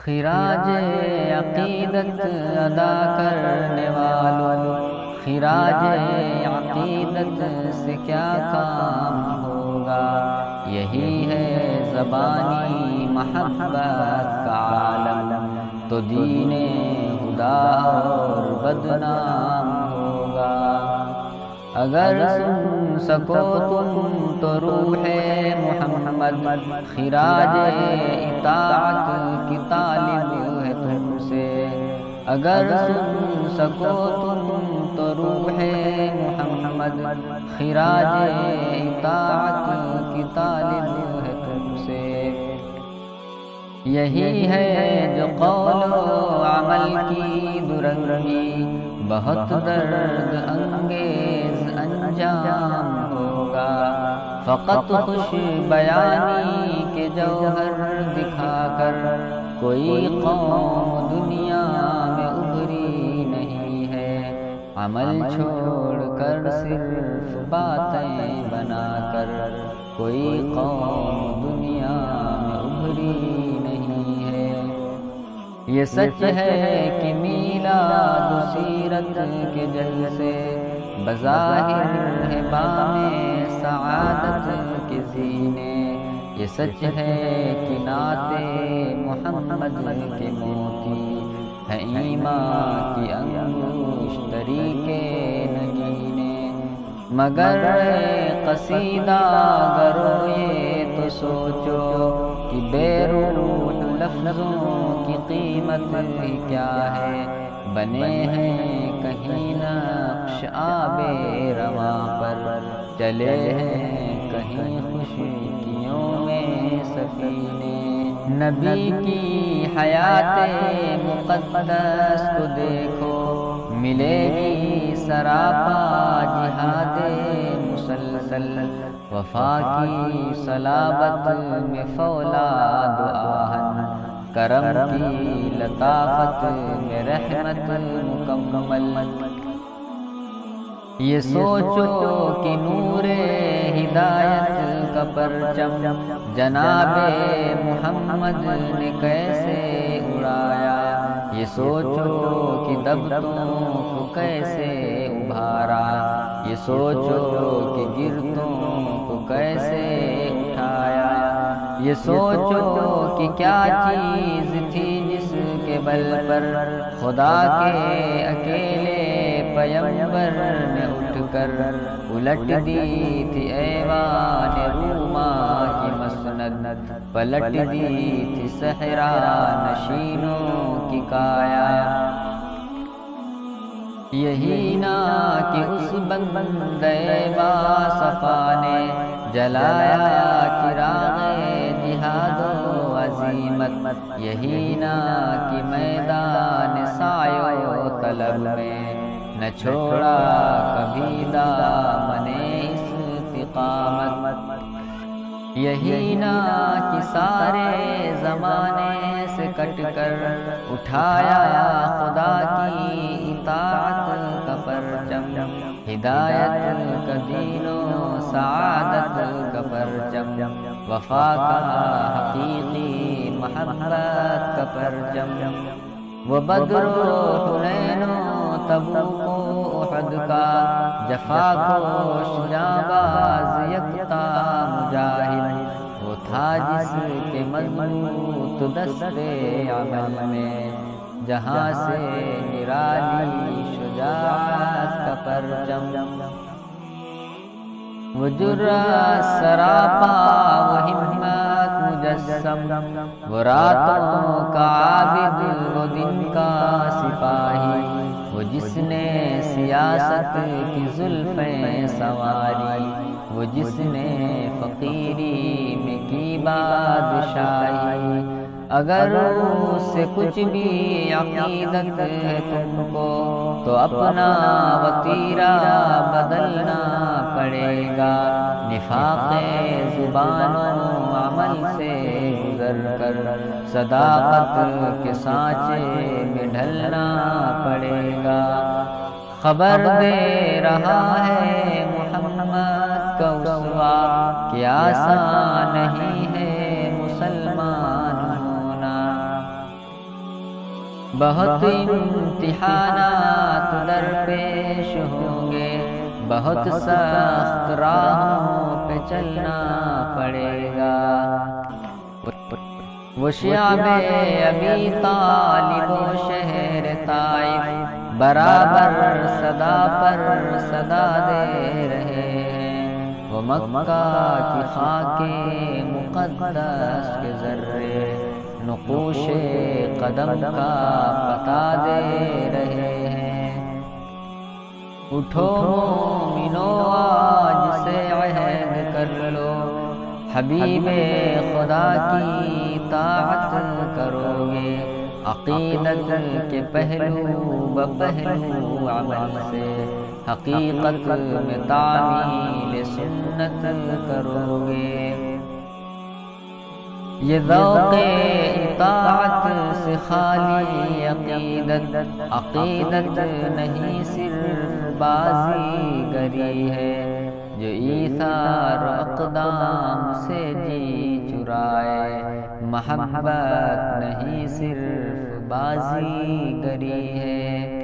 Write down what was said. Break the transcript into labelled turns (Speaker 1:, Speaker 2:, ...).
Speaker 1: خراج عقیدت ادا کرنے والوں، خراج عقیدت سے کیا کام ہوگا؟ یہی ہے زبانی محبت کا عالم، تو دین خدا اور بدنام ہوگا۔ اگر سن سکو تم تو روح محمد، خراج اطاعت کی طالب ہے تم سے۔ اگر سن سکو تم تو روح محمد، خراج اطاعت کی طالب ہے تم سے۔ یہی ہے جو قول و عمل کی درنگی، بہت درد انگیز انجام ہوگا۔ فقط خوش بیانی کے جوہر دکھا کر کوئی قوم دنیا میں ابھری نہیں ہے، عمل چھوڑ کر صرف باتیں بنا کر کوئی قوم دنیا میں ابھری نہیں ہے۔ یہ سچ ہے کہ میلاد سیرت کے جلسے بظاہر ہے بام سعادت کے زینے، یہ سچ ہے کہ نعت محمد کے موتی ہے ایمان کی انگشتری کے نگینے۔ مگر قصیدہ گرو یہ تو سوچو کہ بے روح لفظوں کی قیمت ہی کیا ہے، بنے ہیں کہیں نقش آب رواں پر، چلے ہیں کہیں خشکیوں میں سفینے۔ نبی کی حیات مقدس کو دیکھو، ملے گی سراپا جہاد مسلسل، وفا کی صلابت میں فولاد آہن، کرم کی لطافت میں رحمت مکمل۔ یہ سوچو کہ نور ہدایت کا پرچم جناب محمد نے کیسے اڑایا، یہ سوچو کہ دبتوں کو کیسے ابھارا، یہ سوچو کہ گرتوں کو کیسے اٹھایا، یہ سوچو کہ کیا چیز تھی جس کے بل پر خدا کے اکیلے پیمبر نے اٹھ کر الٹ دی تھی ایوان روما کی مسند، پلٹ دی تھی صحرا نشینوں کی کایا۔ یہی نا کہ اس بندے باصفا نے جلایا چراغ جہاد و عزیمت، یہی نا کہ میدان سعی و طلب میں نہ چھوڑا کبھی دامن استقامت، یہی نا کہ سارے زمانے سے کٹ کر اٹھایا خدا کی اطاعت کا پرچم، ہدایت کا دین و سعادت کا پرچم، وفا کا حقیقی محبت کا پرچم۔ وہ بدر و حنین و تبوک و احد کا جفا کوش جانباز یکتا مجاہد، وہ تھا جس کے مضبوط دستے عمل میں جہاں سے نرالی شجاعت کا پرچم۔ وہ جرأت سراپا وہ ہمت مجسم، وہ راتوں کا عابد وہ دن کا سپاہی، وہ جس نے سیاست کی زلفیں سنواری، وہ جس نے فقیری میں کی بادشاہی۔ اگر اس سے کچھ بھی عقیدت ہے تم کو تو اپنا وتیرہ بدلنا پڑے گا، نفاق زبان و عمل سے گزر کر صداقت کے سانچے میں ڈھلنا پڑے گا۔ خبر دے رہا ہے محمد کا اسوہ کہ آسان نہیں ہے مسلمان ہونا، بہت امتحانات درپیش ہوں گے، بہت سخت راہوں پہ چلنا پڑے گا۔ وہ شعب ابی طالب و شہر طائف برابر صدا پر صدا دے رہے ہیں، وہ مکہ کی خاک مقدس کے ذرے نقوش قدم کا پتہ دے رہے ہیں۔ اٹھو مومنو آج سے عہد کر لو، حبیب خدا کی طاعت کرو گے، عقیدت کے پہلو بپہلو عمل سے حقیقت میں تعمیل سنت کرو گے۔ یہ ذوق اطاعت سے خالی عقیدت نہیں صرف بازی گری ہے، جو ایثار و اقدام سے جی چرائے، محبت نہیں صرف بازی گری ہے۔